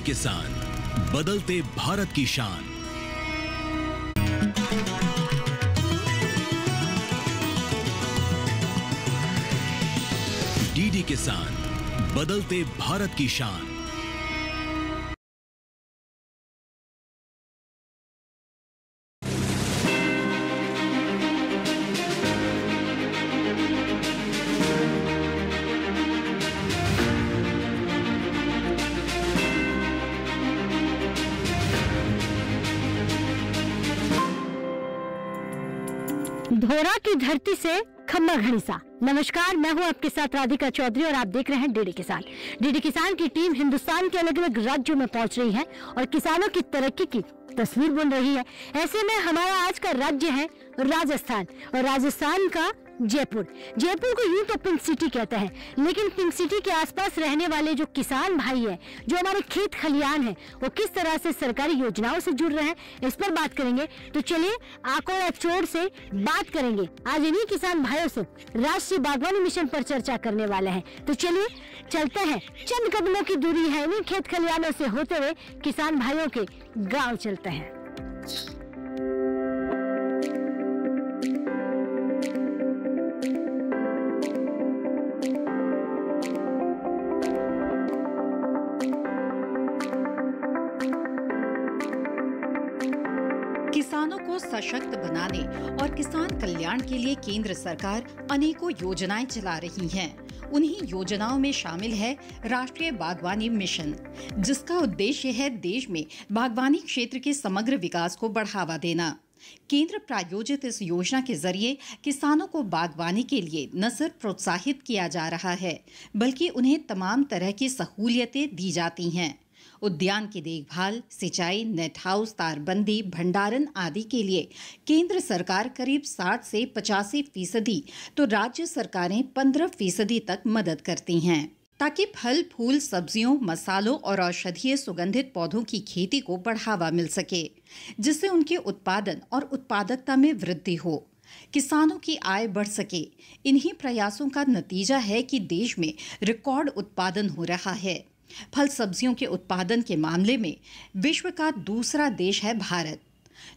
किसान, बदलते भारत की शान। डीडी किसान, बदलते भारत की शान। धोरा की धरती से खम्मा घड़ीसा। नमस्कार, मैं हूं आपके साथ राधिका चौधरी और आप देख रहे हैं डीडी किसान। डीडी किसान की टीम हिंदुस्तान के अलग अलग राज्यों में पहुंच रही है और किसानों की तरक्की की तस्वीर बन रही है। ऐसे में हमारा आज का राज्य है राजस्थान और राजस्थान का जयपुर। जयपुर को यूं तो पिंक सिटी कहते हैं, लेकिन पिंक सिटी के आसपास रहने वाले जो किसान भाई हैं, जो हमारे खेत खलियान हैं, वो किस तरह से सरकारी योजनाओं से जुड़ रहे हैं, इस पर बात करेंगे। तो चलिए आकोड़ा चोर से बात करेंगे। आज इन्हीं किसान भाइयों से राष्ट्रीय बागवानी मिशन पर चर्चा करने वाले हैं। तो चलिए चलते हैं, चंद कदमों की दूरी है, इन्हीं खेत खलियानों से होते हुए किसान भाइयों के गाँव चलते हैं। किसानों को सशक्त बनाने और किसान कल्याण के लिए केंद्र सरकार अनेकों योजनाएं चला रही हैं। उन्हीं योजनाओं में शामिल है राष्ट्रीय बागवानी मिशन, जिसका उद्देश्य है देश में बागवानी क्षेत्र के समग्र विकास को बढ़ावा देना। केंद्र प्रायोजित इस योजना के जरिए किसानों को बागवानी के लिए न सिर्फ प्रोत्साहित किया जा रहा है, बल्कि उन्हें तमाम तरह की सहूलियतें दी जाती हैं। उद्यान की देखभाल, सिंचाई, नेट हाउस, तारबंदी, भंडारण आदि के लिए केंद्र सरकार करीब 60 से 85% तो राज्य सरकारें 15% तक मदद करती हैं, ताकि फल, फूल, सब्जियों, मसालों और औषधीय सुगंधित पौधों की खेती को बढ़ावा मिल सके, जिससे उनके उत्पादन और उत्पादकता में वृद्धि हो, किसानों की आय बढ़ सके। इन्हीं प्रयासों का नतीजा है कि देश में रिकॉर्ड उत्पादन हो रहा है। फल सब्जियों के उत्पादन के मामले में विश्व का दूसरा देश है भारत।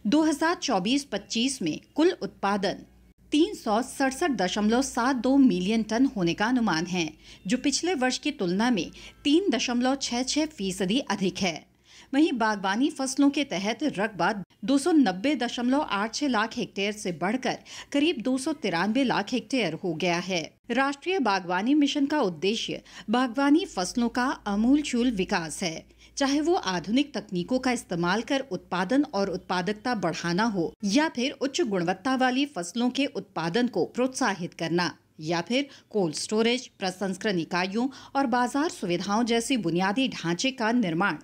2024-25 में कुल उत्पादन 367.72 मिलियन टन होने का अनुमान है, जो पिछले वर्ष की तुलना में 3.66% अधिक है। वहीं बागवानी फसलों के तहत रकबा 290.86 लाख हेक्टेयर से बढ़कर करीब 293 लाख हेक्टेयर हो गया है। राष्ट्रीय बागवानी मिशन का उद्देश्य बागवानी फसलों का आमूलचूल विकास है, चाहे वो आधुनिक तकनीकों का इस्तेमाल कर उत्पादन और उत्पादकता बढ़ाना हो, या फिर उच्च गुणवत्ता वाली फसलों के उत्पादन को प्रोत्साहित करना, या फिर कोल्ड स्टोरेज, प्रसंस्करण इकाइयों और बाजार सुविधाओं जैसी बुनियादी ढांचे का निर्माण,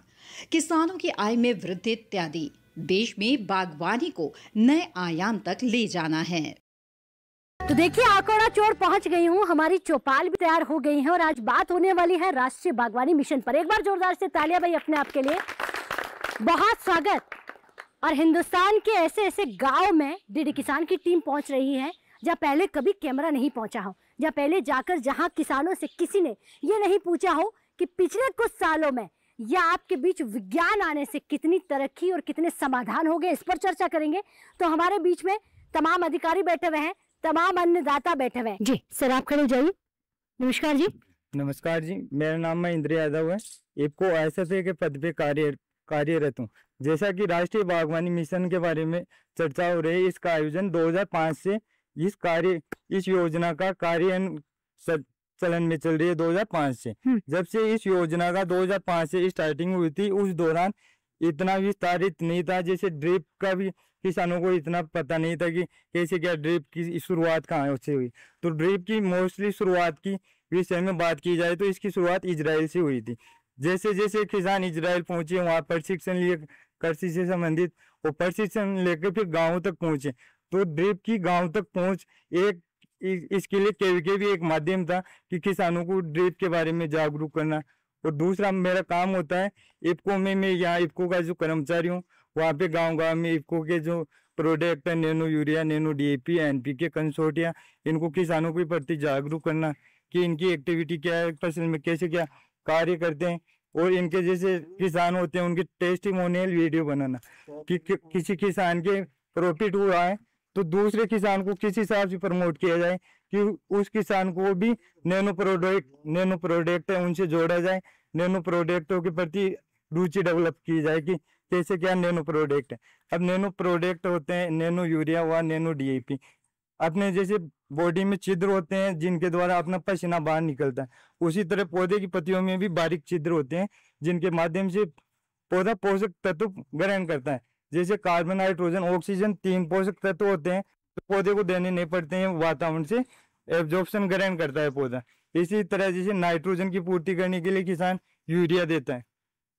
किसानों की आय में वृद्धि इत्यादि। देश में बागवानी को नए आयाम तक ले जाना है। तो देखिए, आकोड़ा चोर पहुंच गई हूँ, हमारी चौपाल भी तैयार हो गई है और आज बात होने वाली है राष्ट्रीय बागवानी मिशन पर। एक बार जोरदार से तालियां भाई अपने आप के लिए। बहुत स्वागत। और हिंदुस्तान के ऐसे ऐसे गांव में डीडी किसान की टीम पहुंच रही है जहाँ पहले कभी कैमरा नहीं पहुंचा हो, जहाँ पहले जाकर जहाँ किसानों से किसी ने ये नहीं पूछा हो कि पिछले कुछ सालों में या आपके बीच विज्ञान आने से कितनी तरक्की और कितने समाधान हो गए, इस पर चर्चा करेंगे। तो हमारे बीच में तमाम अधिकारी बैठे हुए हैं, तमाम अन्नदाता बैठे हुए हैं। जी सर, आप खड़े हो जाइए। नमस्कार जी। नमस्कार जी, मेरा नाम महेंद्र यादव है। इफको एसएफए के पद पे कार्यरत हूँ। जैसा कि राष्ट्रीय बागवानी मिशन के बारे में चर्चा हो रही है, इसका आयोजन 2005 से इस योजना का कार्य चलन में चल रही है 2005 से। जब से इस योजना का 2005 से स्टार्टिंग हुई थी, उस दौरान इतना विस्तारित नहीं था। जैसे ड्रिप का भी किसानों को इतना पता नहीं था कि कैसे क्या ड्रिप की शुरुआत कहाँ से हुई। तो ड्रिप की मोस्टली शुरुआत की विषय में बात की जाए तो इसकी शुरुआत इजराइल से हुई थी। जैसे जैसे किसान इजराइल पहुंचे, वहाँ प्रशिक्षण लिए कृषि से संबंधित, वो प्रशिक्षण लेकर फिर गाँव तक पहुंचे। तो ड्रिप की गाँव तक पहुँच इसके लिए केवीके भी एक माध्यम था कि किसानों को ड्रिप के बारे में जागरूक करना। और दूसरा मेरा काम होता है इफको में, मैं यहाँ इफको का जो कर्मचारी हूँ, वहाँ पे गांव गांव में इफको के जो प्रोडक्ट है, nano urea, nano DAP, NPK, consortia, इनको किसानों के प्रति जागरूक करना कि इनकी एक्टिविटी क्या है, फसल में कैसे क्या कार्य करते हैं, और इनके जैसे किसान होते हैं उनकी टेस्टिमोनियल वीडियो बनाना कि किसी किसान के प्रॉफिट हुआ है तो दूसरे किसान को किस हिसाब से प्रमोट किया जाए कि उस किसान को भी नैनो प्रोडक्ट है उनसे जोड़ा जाए, नैनो प्रोडक्टों के प्रति रुचि डेवलप की जाए कि कैसे क्या नैनो प्रोडक्ट है। अब नैनो प्रोडक्ट होते हैं नैनो यूरिया हुआ, नैनो डीएपी। अपने जैसे बॉडी में छिद्र होते हैं जिनके द्वारा अपना पसीना बाहर निकलता है, उसी तरह पौधे की पत्तियों में भी बारीक छिद्र होते हैं जिनके माध्यम से पौधा पोषक तत्व ग्रहण करता है। जैसे कार्बन, नाइट्रोजन, ऑक्सीजन 3 पोषक तत्व होते हैं तो पौधे को देने नहीं पड़ते हैं, वातावरण से एब्जॉर्प्शन ग्रहण करता है पौधा। इसी तरह जैसे नाइट्रोजन की पूर्ति करने के लिए किसान यूरिया देता है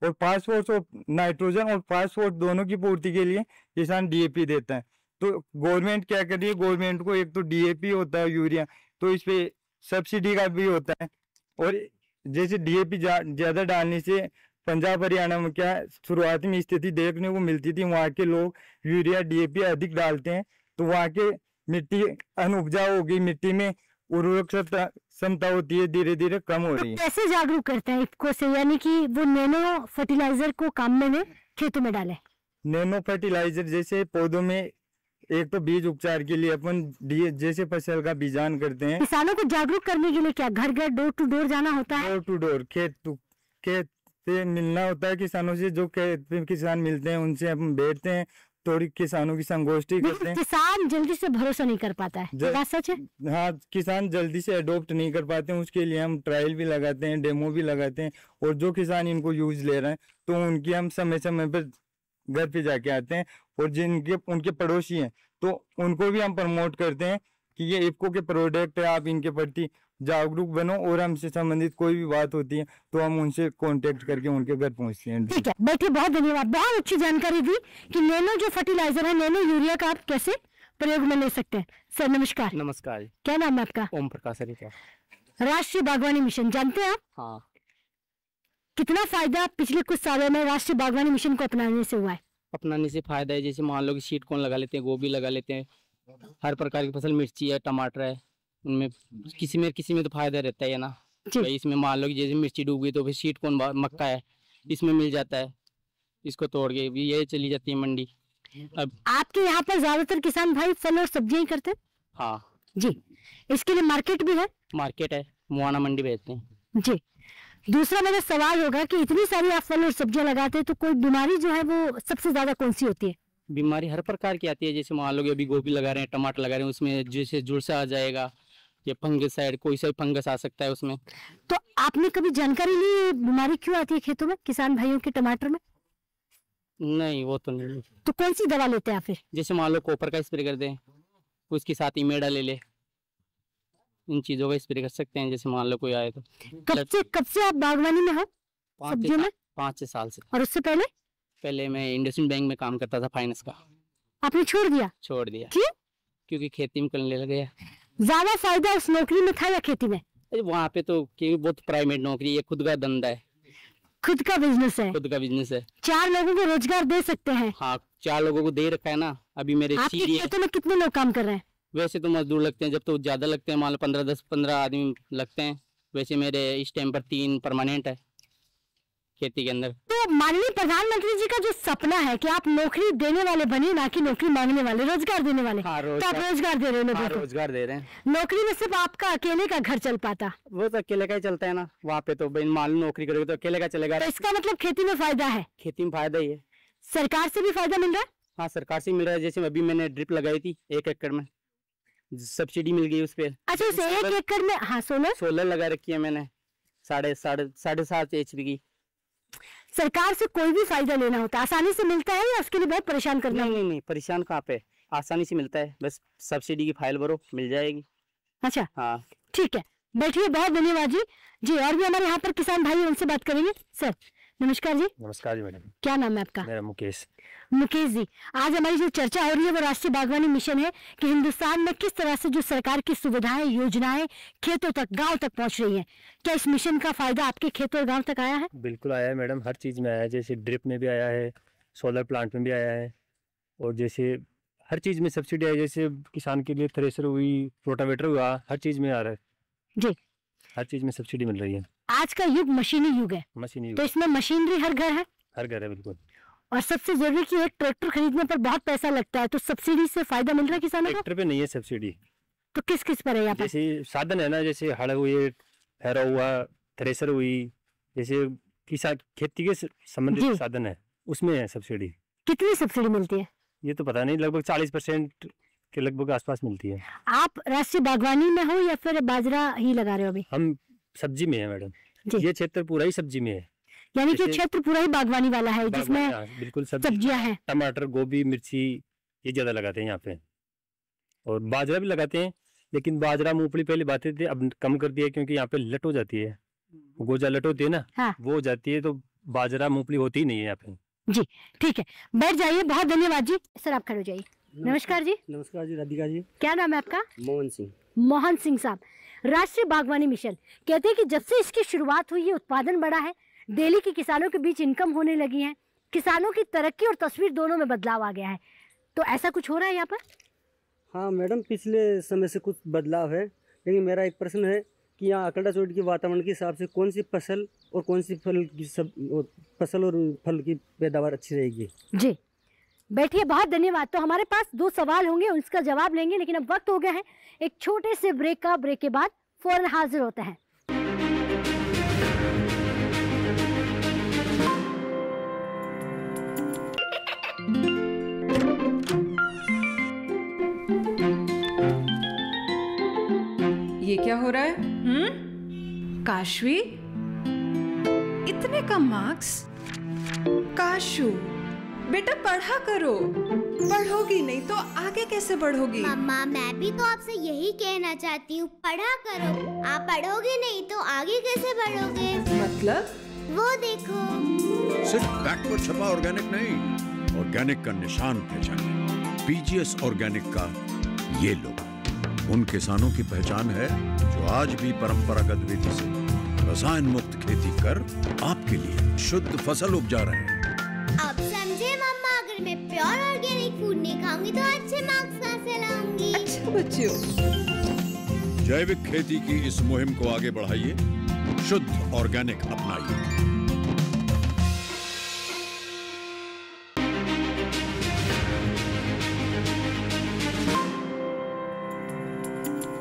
और फास्फोरस और नाइट्रोजन और फास्फोरस दोनों की पूर्ति के लिए किसान डीएपी देता है। तो गवर्नमेंट क्या कर रही है, गवर्नमेंट को एक तो डीएपी होता है यूरिया, तो इस पे सब्सिडी का भी होता है। और जैसे डीएपी ज्यादा डालने से पंजाब हरियाणा में क्या शुरुआती में स्थिति देखने को मिलती थी, वहाँ के लोग यूरिया डीएपी अधिक डालते हैं तो वहाँ के मिट्टी अनुपजाऊ होगी, मिट्टी में उर्वरक क्षमता होती है धीरे धीरे कम हो रही है। कैसे जागरूक करते हैं इफको से, यानी कि वो नैनो फर्टिलाइजर को काम में खेतों में डालें? नैनो फर्टिलाइजर जैसे पौधों में एक तो बीज उपचार के लिए अपन जैसे फसल का बीजान करते हैं। किसानों को जागरूक करने के लिए क्या घर घर डोर टू डोर जाना होता है? डोर टू डोर, खेत से मिलना होता है किसानों से। जो खेत पे किसान मिलते हैं उनसे हम बैठते हैं, थोड़ी किसानों की संगोष्ठी करते हैं। किसान जल्दी से भरोसा नहीं कर पाता है, बात सच है? हाँ, किसान जल्दी से अडोप्ट नहीं कर पाते हैं, उसके लिए हम ट्रायल भी लगाते हैं, डेमो भी लगाते हैं। और जो किसान इनको यूज ले रहे हैं तो उनकी हम समय समय पर घर पे जाके आते हैं और जिनके उनके पड़ोसी हैं तो उनको भी हम प्रमोट करते हैं कि ये इफको के प्रोडक्ट है, आप इनके प्रति जागरूक बनो। और हमसे संबंधित कोई भी बात होती है तो हम उनसे कांटेक्ट करके उनके घर पहुंचते हैं। ठीक है, बैठिए, बहुत धन्यवाद। बहुत अच्छी जानकारी दी कि नैनो जो फर्टिलाइजर है, नैनो यूरिया का आप कैसे प्रयोग में ले सकते हैं। सर नमस्कार। नमस्कार। क्या नाम है आपका? ओम प्रकाश हरिका। राष्ट्रीय बागवानी मिशन जानते हैं आप? हाँ। कितना फायदा पिछले कुछ सालों में राष्ट्रीय बागवानी मिशन को अपनाने से हुआ है? अपनाने से फायदा है, जैसे मान लो कि सीड कौन लगा लेते हैं, गोभी लगा लेते हैं, हर प्रकार की फसल, मिर्ची है, टमाटर है, उनमें किसी में तो फायदा रहता है ना। भाई इसमें मान लो कि जैसे मिर्ची डूब गई तो फिर सीड कौन, मक्का है, इसमें मिल जाता है, इसको तोड़ के भी ये चली जाती है मंडी। अब आपके यहाँ पर ज्यादातर किसान भाई फल और सब्जियां ही करते हैं? हाँ जी। इसके लिए मार्केट भी है? मार्केट है, मुआना मंडी बेचते हैं जी। दूसरा मेरा सवाल होगा कि इतनी सारी आप फल और सब्जियां लगाते हैं तो कोई बीमारी जो है वो सबसे ज्यादा कौन सी होती है? बीमारी हर प्रकार की आती है, जैसे मान लो कि अभी गोभी लगा रहे हैं, टमाटर लगा रहे हैं, उसमें जैसे जुड़सा आ जाएगा, ये फंगस साइड कोई सा फंगस आ सकता है उसमें। तो आपने कभी जानकारी ली बीमारी क्यों आती है खेतों में किसान भाइयों के टमाटर में? नहीं, वो तो नहीं। तो कौन सी दवा लेते हैं आप फिर? जैसे मान लो कॉपर का स्प्रे कर दें, उसके साथ इमेडा ले ले, इन चीजों का स्प्रे कर सकते हैं, जैसे मान लो कोई आए तो। कब से आप बागवानी में हो? सब्जियों में? 5-6 साल से। और उससे पहले? पहले मैं इंडसइंड बैंक में काम करता था, फाइनेंस का। आपने छोड़ दिया? छोड़ दिया। क्यों? क्योंकि खेती में करने लग गया। ज्यादा फायदा उस नौकरी में था या खेती में? वहाँ पे तो क्योंकि बहुत प्राइवेट नौकरी है, खुद का धंधा है, खुद का बिजनेस है। खुद का बिजनेस है। 4 लोगों को रोजगार दे सकते हैं? हाँ, 4 लोगों को दे रखा है ना। अभी मेरे आपके खेतों में कितने लोग काम कर रहे हैं? वैसे तो मजदूर लगते हैं, जब तो ज्यादा लगते हैं, मान लो 15 आदमी लगते हैं। वैसे मेरे इस टाइम पर 3 परमानेंट है खेती के अंदर। तो माननीय प्रधानमंत्री जी का जो सपना है कि आप नौकरी देने वाले बने, ना कि नौकरी मांगने वाले, रोजगार देने वाले। हाँ, तो आप रोजगार दे रहे हैं लोगों को। रोजगार दे रहे हैं। नौकरी में सिर्फ आपका अकेले का घर चल पाता? वो तो अकेले का ही चलता है ना। वहाँ पे तो मान लो नौकरी करोगे तो अकेले का चलेगा। तो इसका मतलब खेती में फायदा है? खेती में फायदा ही है। सरकार से भी फायदा मिल रहा है? हाँ, सरकार से मिल रहा है। जैसे अभी मैंने ड्रिप लगाई थी 1 एकड़ में, सब्सिडी मिल गई उस पे। अच्छा, उस 1 एकड़ में? हाँ, सोलर लगा रखी है मैंने, 7.5 HP की। सरकार से कोई भी फायदा लेना होता है आसानी से मिलता है या उसके लिए बहुत परेशान करना? नहीं, परेशान कहाँ पे, आसानी से मिलता है, बस सब्सिडी की फाइल भरो, मिल जाएगी। अच्छा, हाँ, ठीक है, बैठिए। बहुत धन्यवाद जी। जी, और भी हमारे यहाँ पर किसान भाई, उनसे बात करेंगे। सर नमस्कार जी। नमस्कार जी मैडम। क्या नाम है आपका? मेरा मुकेश। मुकेश जी, आज हमारी जो चर्चा हो रही है वो राष्ट्रीय बागवानी मिशन है कि हिंदुस्तान में किस तरह से जो सरकार की सुविधाएं, योजनाएं खेतों तक, गांव तक पहुंच रही हैं। क्या इस मिशन का फायदा आपके खेतों और गांव तक आया है? बिल्कुल आया है मैडम, हर चीज़ में आया है। जैसे ड्रिप में भी आया है, सोलर प्लांट में भी आया है, और जैसे हर चीज़ में सब्सिडी आई। जैसे किसान के लिए थ्रेसर हुई, रोटावेटर हुआ, हर चीज़ में आ रहा है जी, हर चीज़ में सब्सिडी मिल रही है। आज का युग मशीनी युग है, मशीनी तो इसमें मशीनरी हर घर है, हर घर है बिल्कुल। और सबसे जरूरी कि एक ट्रैक्टर खरीदने पर बहुत पैसा लगता है, तो सब्सिडी से फायदा मिल रहा है किसानों को? ट्रैक्टर पे नहीं है सब्सिडी, तो किस किस पर है यहाँ पर? जैसे साधन है ना, जैसे हड़ हुई, हैरो हुआ, थ्रेसर हुई, जैसे किसान खेती के जी। संबंधित साधन है, उसमें है सब्सिडी। कितनी सब्सिडी मिलती है? ये तो पता नहीं, लगभग 40% के लगभग आसपास मिलती है। आप राष्ट्रीय बागवानी में हो या फिर बाजरा ही लगा रहे हो अभी? हम सब्जी में है मैडम, जी। ये क्षेत्र पूरा ही सब्जी में है, यानी कि जैसे- क्षेत्र पूरा ही बागवानी वाला है जिसमें हाँ, बिल्कुल सब्जियां हैं। टमाटर, गोभी, मिर्ची ये ज्यादा लगाते हैं यहाँ पे, और बाजरा भी लगाते हैं, लेकिन बाजरा मूंगफली पहले बाते थे, अब कम कर दिया क्योंकि यहाँ पे लट हो जाती है, गोजा लट होती है ना, हाँ। वो हो जाती है, तो बाजरा मूंगफली होती ही नहीं है यहाँ पे। ठीक है, बैठ जाइए। बहुत धन्यवाद जी। सर आप खड़े हो जाइए। नमस्कार जी। नमस्कार जी, राधिका जी। क्या नाम है आपका? मोहन सिंह। मोहन सिंह साहब, राष्ट्रीय बागवानी मिशन कहते हैं कि जब से इसकी शुरुआत हुई है उत्पादन बढ़ा है, दिल्ली के किसानों के बीच इनकम होने लगी है, किसानों की तरक्की और तस्वीर दोनों में बदलाव आ गया है। तो ऐसा कुछ हो रहा है यहाँ पर? हाँ मैडम, पिछले समय से कुछ बदलाव है, लेकिन मेरा एक प्रश्न है कि यहाँ अकलडा चोटी के वातावरण के हिसाब से कौन सी फसल और कौन सी फसल और फल की पैदावार अच्छी रहेगी? जी बैठिए, बहुत धन्यवाद। तो हमारे पास 2 सवाल होंगे, उसका जवाब लेंगे, लेकिन अब वक्त हो गया है एक छोटे से ब्रेक का। ब्रेक के बाद फौरन हाजिर होते हैं। ये क्या हो रहा है? काशवी, इतने कम मार्क्स? काशू बेटा पढ़ा करो, पढ़ोगी नहीं तो आगे कैसे बढ़ोगी? मम्मा मैं भी तो आपसे यही कहना चाहती हूँ, पढ़ा करो। आप पढ़ोगे नहीं तो आगे कैसे बढ़ोगे? मतलब? वो देखो। सिर्फ बैक पर छपा ऑर्गेनिक नहीं, ऑर्गेनिक का निशान पहचाने। पीजीएस ऑर्गेनिक का ये लोग उन किसानों की पहचान है जो आज भी परंपरागत विधि से रसायन मुक्त खेती कर आपके लिए शुद्ध फसल उपजा रहे हैं। अब समझे मम्मा, अगर मैं प्योर ऑर्गेनिक फूड नहीं खाऊंगी तो अच्छे मार्क्स कहाँ से लाऊंगी? अच्छा बच्चों, जैविक खेती की इस मुहिम को आगे बढ़ाइए, शुद्ध ऑर्गेनिक अपनाइए।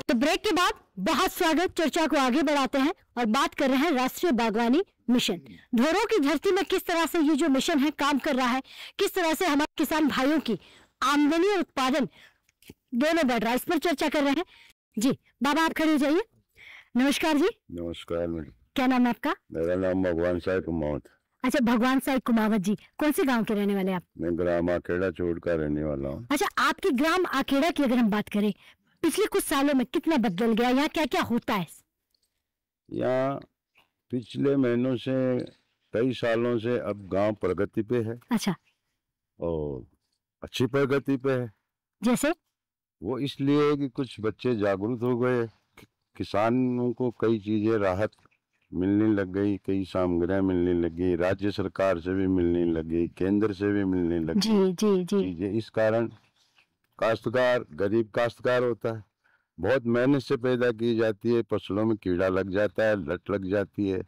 तो ब्रेक के बाद बहुत स्वागत। चर्चा को आगे बढ़ाते हैं और बात कर रहे हैं राष्ट्रीय बागवानी मिशन। धोरों की धरती में किस तरह से ये जो मिशन है काम कर रहा है, किस तरह से हमारे किसान भाइयों की आमदनी और उत्पादन दोनों बढ़ रहा है, इस पर चर्चा कर रहे हैं। जी बाबा आप खड़े हो जाइए। नमस्कार जी। नमस्कार मैडम। क्या नाम है आपका? मेरा नाम भगवान साहब कुमावत। अच्छा भगवान साहब कुमावत जी, कौन से गांव के रहने वाले आप? मैं ग्राम आखेड़ा चोट का रहने वाला हूँ। अच्छा, आपके ग्राम आखेड़ा की अगर हम बात करें, पिछले कुछ सालों में कितना बदल गया, यहाँ क्या क्या होता है? यहाँ पिछले महीनों से कई सालों से अब गांव प्रगति पे है। अच्छा, और अच्छी प्रगति पे है। जैसे? वो इसलिए कि कुछ बच्चे जागरूक हो गए, किसानों को कई चीजें राहत मिलने लग गई, कई सामग्रियां मिलने लगी, राज्य सरकार से भी मिलने लगी, केंद्र से भी मिलने लगी। जी जी जी। चीजें इस कारण काश्तकार गरीब काश्तकार होता है, बहुत मेहनत से पैदा की जाती है, फसलों में कीड़ा लग जाता है, लट लग जाती है,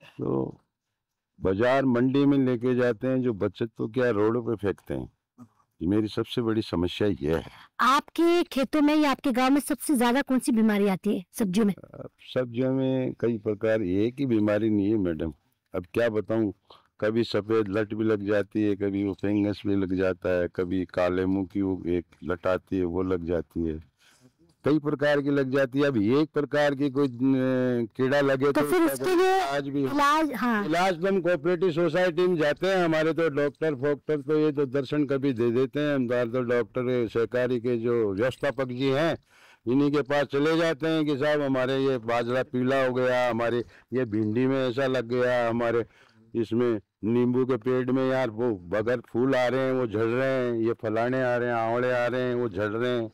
तो बाजार मंडी में लेके जाते हैं, जो बचत तो क्या रोड पे फेंकते हैं। ये मेरी सबसे बड़ी समस्या ये है। आपके खेतों में या आपके गांव में सबसे ज्यादा कौन सी बीमारी आती है सब्जियों में? सब्जियों में कई प्रकार, एक ही बीमारी नहीं है मैडम, अब क्या बताऊं। कभी सफेद लट भी लग जाती है, कभी वो फंगस भी लग जाता है, कभी काले मुंह की वो एक लट आती है वो लग जाती है, कई प्रकार की लग जाती है। अब एक प्रकार की कोई कीड़ा लगे तो फिर उसके लिए आज भी इलाज, हाँ इलाज तो हम कोऑपरेटिव सोसाइटी में जाते हैं, हमारे तो डॉक्टर फोक्टर तो ये तो दर्शन कभी दे देते हैं, हम तो डॉक्टर सहकारी के जो व्यवस्थापक जी हैं इन्हीं के पास चले जाते हैं कि साहब हमारे ये बाजरा पीला हो गया, हमारे ये भिंडी में ऐसा लग गया, हमारे इसमें नींबू के पेड़ में यार वो बगैर फूल आ रहे हैं वो झड़ रहे हैं, ये फलाने आ रहे हैं, आंवले आ रहे हैं वो झड़ रहे हैं,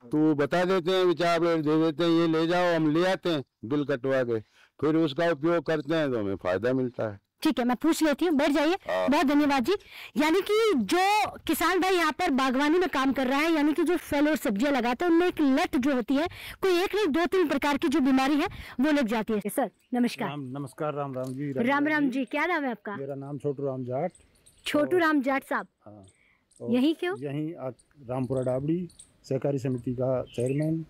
तो बता देते हैं, विचार दे देते हैं, ये ले जाओ, हम ले आते हैं बिल कटवा के, फिर उसका उपयोग करते हैं तो हमें फायदा मिलता है। ठीक है, मैं पूछ लेती हूँ, बैठ जाइए। बहुत धन्यवाद जी। यानी कि जो किसान भाई यहाँ पर बागवानी में काम कर रहा है, यानी कि जो फल और सब्जियां लगाते हैं, उनमें एक लत जो होती है, कोई एक नहीं 2-3 प्रकार की जो बीमारी है वो लग जाती है। सर नमस्कार। नमस्कार। राम राम जी। राम जी। क्या नाम है आपका? मेरा नाम छोटू राम जाट। छोटू राम जाट साहब। हाँ। यही क्यों? यही रामपुरा डाबड़ी सहकारी समिति का चेयरमैन।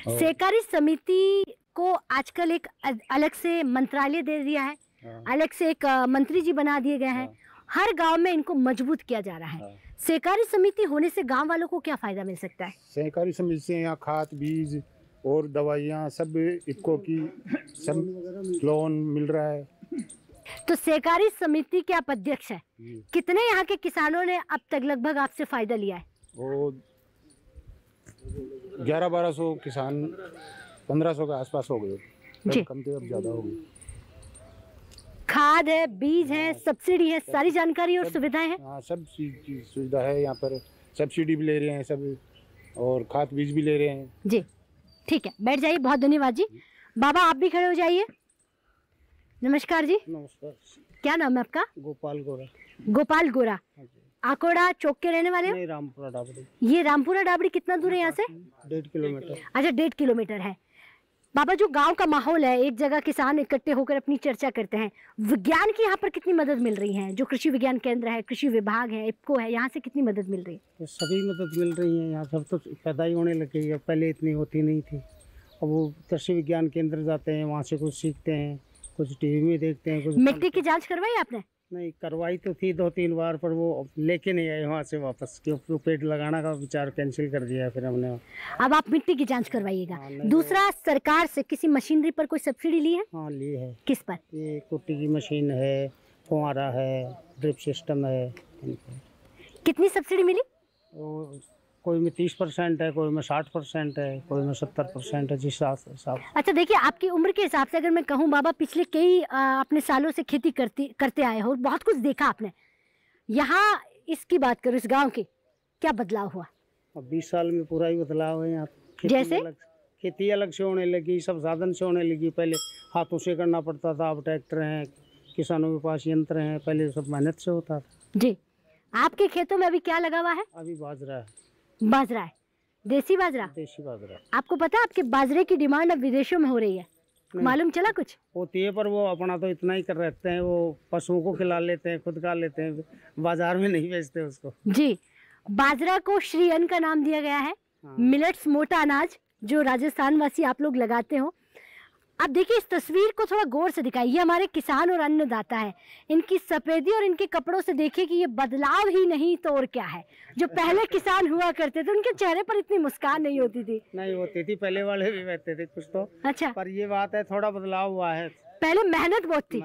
सहकारी समिति को आजकल एक अलग से मंत्रालय दे दिया है, अलग से एक मंत्री जी बना दिए गए हैं। हर गांव में इनको मजबूत किया जा रहा है। सहकारी समिति होने से गांव वालों को क्या फायदा मिल सकता है? सहकारी समिति से यहाँ खाद बीज और दवाइयाँ सब इक्को की सब लोन मिल रहा है। तो सहकारी समिति के आप अध्यक्ष हैं, कितने यहाँ के किसानों ने अब तक लगभग आपसे फायदा लिया है? वो 1100-1200 किसान 1500 के आसपास हो गए, कम से अब ज्यादा हो गए। खाद है, बीज है, सब्सिडी है, सारी जानकारी और सुविधाएं हैं। हाँ, सब चीज की सुविधा है यहाँ पर। सब्सिडी भी ले रहे हैं सब, और खाद बीज भी ले रहे हैं जी। ठीक है, बैठ जाइए। बहुत धन्यवाद जी। बाबा आप भी खड़े हो जाइए। नमस्कार जी। नमस्कार। क्या नाम है आपका? गोपाल गोरा। गोपाल गोरा। आकोड़ा चौक के रहने वाले हो? नहीं, रामपुरा डाबड़ी। ये रामपुरा डाबड़ी कितना दूर है यहाँ से? 1.5 किलोमीटर। अच्छा, 1.5 किलोमीटर है। बाबा, जो गांव का माहौल है, एक जगह किसान इकट्ठे होकर अपनी चर्चा करते हैं, विज्ञान की यहाँ पर कितनी मदद मिल रही है? जो कृषि विज्ञान केंद्र है, कृषि विभाग है, इफ्को है, यहाँ से कितनी मदद मिल रही है? तो सभी मदद मिल रही है यहाँ। सब तो पैदा ही होने लग गई है, पहले इतनी होती नहीं थी। अब वो कृषि विज्ञान केंद्र जाते हैं, वहाँ से कुछ सीखते हैं, कुछ टीवी में देखते हैं। कुछ मिट्टी की जाँच करवाई आपने? नहीं, करवाई तो थी 2-3 बार, पर वो लेके नहीं आए वहाँ से वापस, क्योंकि पेड़ लगाना का विचार कैंसिल कर दिया फिर हमने। अब आप मिट्टी की जांच करवाइएगा। दूसरा, सरकार से किसी मशीनरी पर कोई सब्सिडी ली है? हाँ, ली है। किस पर? ये कुट्टी की मशीन है, फुहारा है, ड्रिप सिस्टम है। कितनी सब्सिडी मिली? कोई में 30% है, कोई में 60% है, कोई में 70% है, जिस हिसाब से। अच्छा, देखिए आपकी उम्र के हिसाब से अगर मैं कहूँ बाबा, पिछले कई अपने सालों से खेती करते आए हो, बहुत कुछ देखा आपने। यहाँ इसकी बात करो, इस गांव की क्या बदलाव हुआ? अब 20 साल में पूरा ही बदलाव है यहाँ। जैसे खेती अलग से होने लगी, सब साधन से होने लगी। पहले हाथों से करना पड़ता था, अब ट्रैक्टर हैं, किसानों के पास यंत्र हैं, पहले सब मेहनत से होता था जी। आपके खेतों में अभी क्या लगा हुआ है? अभी बाजरा है। बाजरा है? देसी बाजरा? देसी बाजरा। आपको पता है आपके बाजरे की डिमांड अब विदेशों में हो रही है, मालूम चला कुछ? होती है, पर वो अपना तो इतना ही कर रहते हैं, वो पशुओं को खिला लेते हैं, खुद खा लेते हैं, बाजार में नहीं बेचते उसको जी। बाजरा को श्री अन्न का नाम दिया गया है। मिलेट्स, मोटा अनाज, जो राजस्थान वासी आप लोग लगाते हो। अब देखिए इस तस्वीर को थोड़ा गौर से दिखाइए। ये हमारे किसान और अन्नदाता है। इनकी सफेदी और इनके कपड़ों से देखिए कि ये बदलाव ही नहीं तो और क्या है। जो पहले किसान हुआ करते थे, उनके चेहरे पर इतनी मुस्कान नहीं होती थी। नहीं होती थी, पहले वाले भी रहते थे कुछ तो। अच्छा, पर ये बात है, थोड़ा बदलाव हुआ है। पहले मेहनत बहुत थी,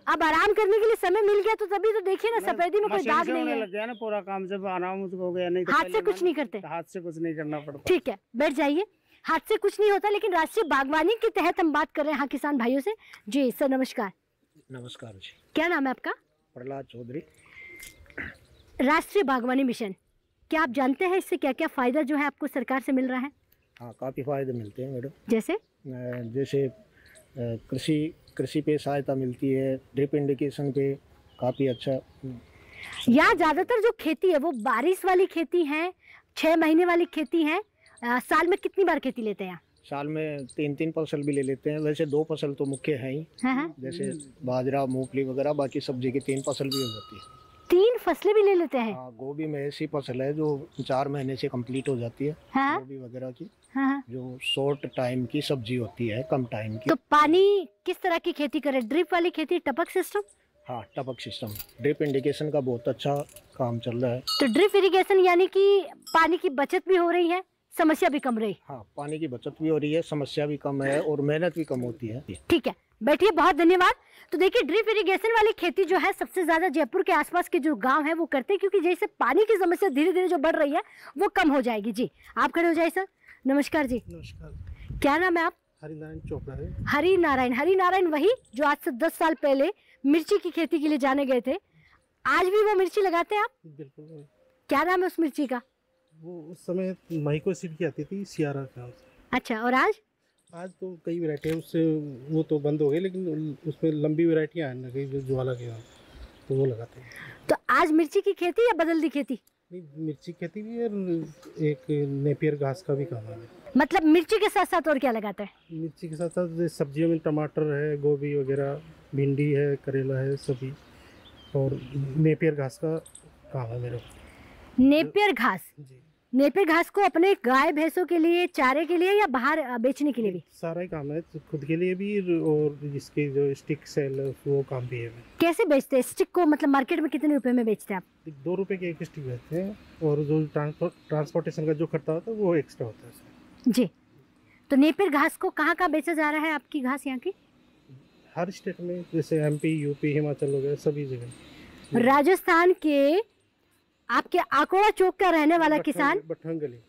अब आराम करने के लिए समय मिल गया, तो तभी तो देखिए ना, सफेदी में कोई दाग नहीं है। लग गया ना पूरा काम, जब आराम हो गया। नहीं तो हाथ से कुछ नहीं करते? हाथ से कुछ नहीं करना पड़ता। ठीक है, बैठ जाइए। हाथ से कुछ नहीं होता, लेकिन राष्ट्रीय बागवानी के तहत हम बात कर रहे हैं यहाँ किसान भाइयों से। जी सर, नमस्कार। नमस्कार जी। क्या नाम है आपका? प्रहलाद चौधरी। राष्ट्रीय बागवानी मिशन, क्या आप जानते हैं इससे क्या क्या फायदा जो है आपको सरकार से मिल रहा है? हाँ, काफ़ी फायदे मिलते हैं मैडम। जैसे कृषि पे सहायता मिलती है, ड्रिप इंडिकेशन पे काफ़ी अच्छा। यहाँ ज़्यादातर जो खेती है वो बारिश वाली खेती है, 6 महीने वाली खेती है। साल में कितनी बार खेती लेते हैं? साल में 3 फसल भी ले लेते हैं। वैसे 2 फसल तो मुख्य है ही। जैसे बाजरा, मूंगफली वगैरह, बाकी सब्जी की 3 फसल भी हो जाती है। 3 फसलें भी ले लेते हैं? हाँ, गोभी में ऐसी फसल है जो 4 महीने से कंप्लीट हो जाती है। गोभी वगैरह की जो शॉर्ट टाइम की सब्जी होती है, कम टाइम की। तो पानी किस तरह की खेती करें? ड्रिप वाली खेती, टपक सिस्टम? हाँ, टपक सिस्टम। ड्रिप इंडिकेशन का बहुत अच्छा काम चल रहा है। तो ड्रिप इरिगेशन यानी कि पानी की बचत भी हो रही है, समस्या भी कम रही? हाँ, पानी की बचत भी हो रही है, समस्या भी कम है और मेहनत भी कम होती है। ठीक है, बैठिए, बहुत धन्यवाद। तो देखिए ड्रिप इरिगेशन वाली खेती जो है सबसे ज्यादा जयपुर के आसपास के जो गांव है वो करते हैं, क्योंकि जैसे पानी की समस्या धीरे धीरे जो बढ़ रही है वो कम हो जाएगी। जी आप खड़े हो जाइए सर। नमस्कार जी। नमस्कार। क्या नाम है आप? हरिनारायण चोपड़ा है। हरिनारायण वही जो आज से 10 साल पहले मिर्ची की खेती के लिए जाने गए थे। आज भी वो मिर्ची लगाते हैं आप? बिल्कुल। क्या नाम है उस मिर्ची का? वो उस समय माइको सीड की आती थी, सियारा का। अच्छा, और आज? आज तो कई वैरायटी है, उससे वो तो बंद हो गई, लेकिन उसमें लंबी वैरायटियाँ आने लगी जो ज्वाला के यहाँ, तो वो लगाते हैं। तो आज मिर्ची की खेती या बदल दी खेती? नहीं, मिर्ची खेती भी है और एक नेपियर घास का भी काम है। मतलब मिर्ची के साथ साथ और क्या लगाते हैं? मिर्ची के साथ साथ सब्जियों में टमाटर है, गोभी वगैरह, भिंडी है, करेला है, सभी, और नेपियर घास का काम है मेरा। नेपियर घास? नेपियर घास को अपने गाय भैंसों के लिए, चारे के लिए या बाहर बेचने के लिए भी? सारा ही काम है, खुद के लिए भी और जिसके जो स्टिक सेल वो काम भी है। कैसे बेचते हैं स्टिक को? मतलब मार्केट में कितने रुपए में बेचते हैं आप? 2 रुपए के एक स्टिक बेचते हैं, और जो ट्रांसपोर्टेशन का जो खर्चा होता है वो एक्स्ट्रा होता है जी। तो नेपियर घास को कहाँ कहाँ बेचा जा रहा है आपकी घास यहाँ की? हर स्टेट में, जैसे MP, UP, हिमाचल वगैरह सभी जगह। राजस्थान के आपके आकोड़ा चौक का रहने वाला किसान,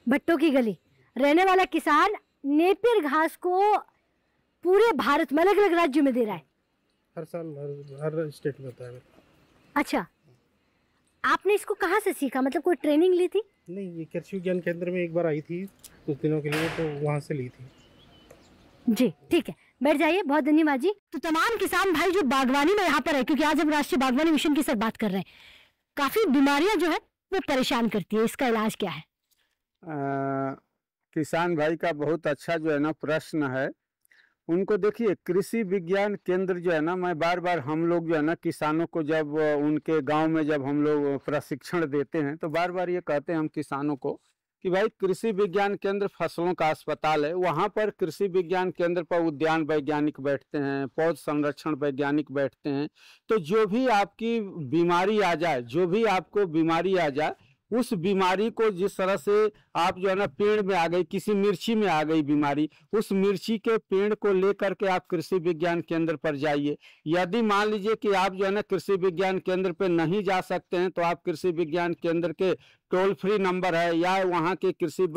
भट्टों की गली रहने वाला किसान नेपियर घास को पूरे भारत में अलग अलग राज्यों में दे रहा है। हर साल हर स्टेट में होता है। अच्छा, आपने इसको कहाँ से सीखा? मतलब कोई ट्रेनिंग ली थी? नहीं, ये कृषि विज्ञान केंद्र में एक बार आई थी कुछ दिनों के लिए, तो वहाँ से ली थी। जी ठीक है, बैठ जाइए। बहुत धन्यवाद जी। तो तमाम किसान भाई जो बागवानी में यहाँ पर है, क्योंकि आज हम राष्ट्रीय बागवानी मिशन की साथ बात कर रहे हैं, काफी बीमारियां जो है वो परेशान करती है, इसका इलाज क्या है? किसान भाई का बहुत अच्छा जो है ना प्रश्न है। उनको देखिए, कृषि विज्ञान केंद्र जो है ना, मैं बार बार हम लोग जो है ना किसानों को जब उनके गांव में जब हम लोग प्रशिक्षण देते हैं तो बार बार ये कहते हैं हम किसानों को कि भाई कृषि विज्ञान केंद्र फसलों का अस्पताल है। वहाँ पर कृषि विज्ञान केंद्र पर उद्यान वैज्ञानिक बैठते हैं, पौध संरक्षण वैज्ञानिक बैठते हैं। तो जो भी आपकी बीमारी आ जाए, जो भी आपको बीमारी आ जाए, उस बीमारी को जिस तरह से आप जो है ना पेड़ में आ गई, किसी मिर्ची में आ गई बीमारी, उस मिर्ची के पेड़ को लेकर के आप कृषि विज्ञान केंद्र पर जाइए। यदि मान लीजिए कि आप जो है ना कृषि विज्ञान केंद्र पर नहीं जा सकते हैं तो आप कृषि विज्ञान केंद्र के टोल फ्री नंबर है या वहाँ के कृषि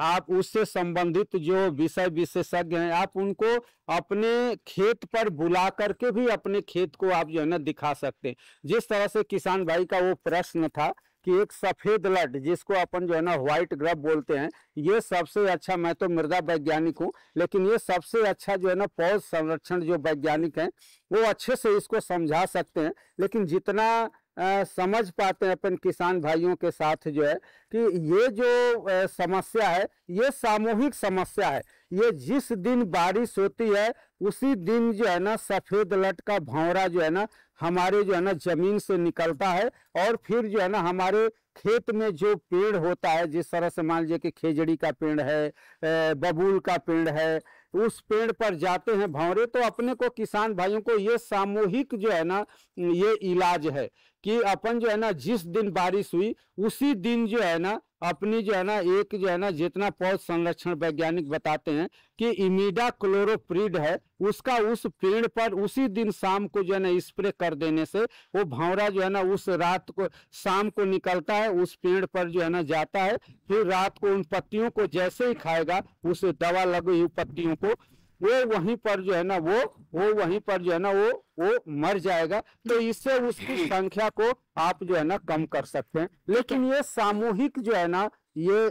आप उससे संबंधित जो विषय विशेषज्ञ हैं आप उनको अपने खेत पर बुला करके भी अपने खेत को आप जो है ना दिखा सकते हैं। जिस तरह से किसान भाई का वो प्रश्न था कि एक सफेद लट जिसको अपन जो है ना व्हाइट ग्रब बोलते हैं, ये सबसे अच्छा, मैं तो मृदा वैज्ञानिक हूँ, लेकिन ये सबसे अच्छा जो है ना पौध संरक्षण जो वैज्ञानिक हैं वो अच्छे से इसको समझा सकते हैं। लेकिन जितना समझ पाते हैं अपन किसान भाइयों के साथ जो है कि ये जो समस्या है ये सामूहिक समस्या है। ये जिस दिन बारिश होती है उसी दिन जो है ना सफेद लट का भंवरा जो है ना हमारे जो है ना जमीन से निकलता है, और फिर जो है ना हमारे खेत में जो पेड़ होता है, जिस तरह से मान लीजिए कि खेजड़ी का पेड़ है, बबूल का पेड़ है, उस पेड़ पर जाते हैं भंवरे। तो अपने को किसान भाइयों को ये सामूहिक जो है ना ये इलाज है कि अपन जो है ना जिस दिन बारिश हुई उसी दिन जो है ना अपनी जो है ना एक जो है ना जितना पौध संरक्षण वैज्ञानिक बताते हैं कि इमिडाक्लोरोप्रिड है, उसका उस पेड़ पर उसी दिन शाम को जो है ना स्प्रे कर देने से वो भंवरा जो है ना उस रात को शाम को निकलता है, उस पेड़ पर जो है ना जाता है, फिर रात को उन पत्तियों को जैसे ही खाएगा उस दवा लगी हुई पत्तियों को वो वहीं पर जो है ना वो वहीं पर जो है ना वो मर जाएगा। तो इससे उसकी संख्या को आप जो है ना कम कर सकते हैं। लेकिन ये सामूहिक जो है ना ये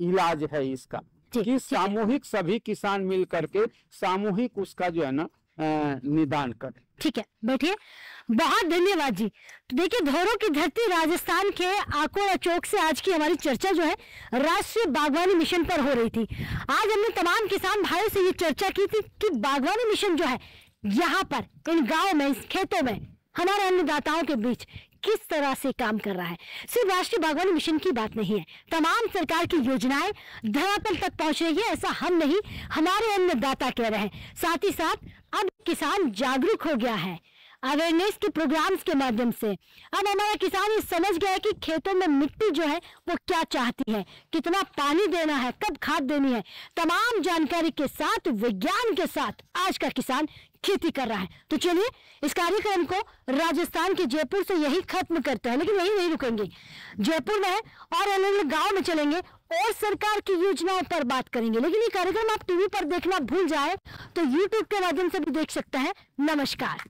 इलाज है इसका कि सामूहिक सभी किसान मिल करके सामूहिक उसका जो है ना निदान करें। ठीक है, बैठिए। बहुत धन्यवाद जी। तो देखिए, धोरों की धरती राजस्थान के आकोड़ा चौक से आज की हमारी चर्चा जो है राष्ट्रीय बागवानी मिशन पर हो रही थी। आज हमने तमाम किसान भाइयों से ये चर्चा की थी कि बागवानी मिशन जो है यहाँ पर इन गाँव में, इस खेतों में हमारे अन्नदाताओं के बीच किस तरह से काम कर रहा है। सिर्फ राष्ट्रीय बागवानी मिशन की बात नहीं है, तमाम सरकार की योजनाएं धरातल तक पहुंच रही है। ऐसा हम नहीं, हमारे अन्नदाता कह रहे हैं। साथ ही साथ अब किसान जागरूक हो गया है अवेयरनेस के प्रोग्राम्स के माध्यम से। अब हमारा किसान ये समझ गया है कि खेतों में मिट्टी जो है वो क्या चाहती है, कितना पानी देना है, कब खाद देनी है। तमाम जानकारी के साथ, विज्ञान के साथ आज का किसान खेती कर रहा है। तो चलिए इस कार्यक्रम को राजस्थान के जयपुर से यही खत्म करते हैं, लेकिन यही नहीं रुकेंगे। जयपुर में और अलग अलग गाँव में चलेंगे और सरकार की योजनाओं पर बात करेंगे। लेकिन ये कार्यक्रम आप टीवी पर देखना भूल जाए तो यूट्यूब के माध्यम से भी देख सकते हैं। नमस्कार।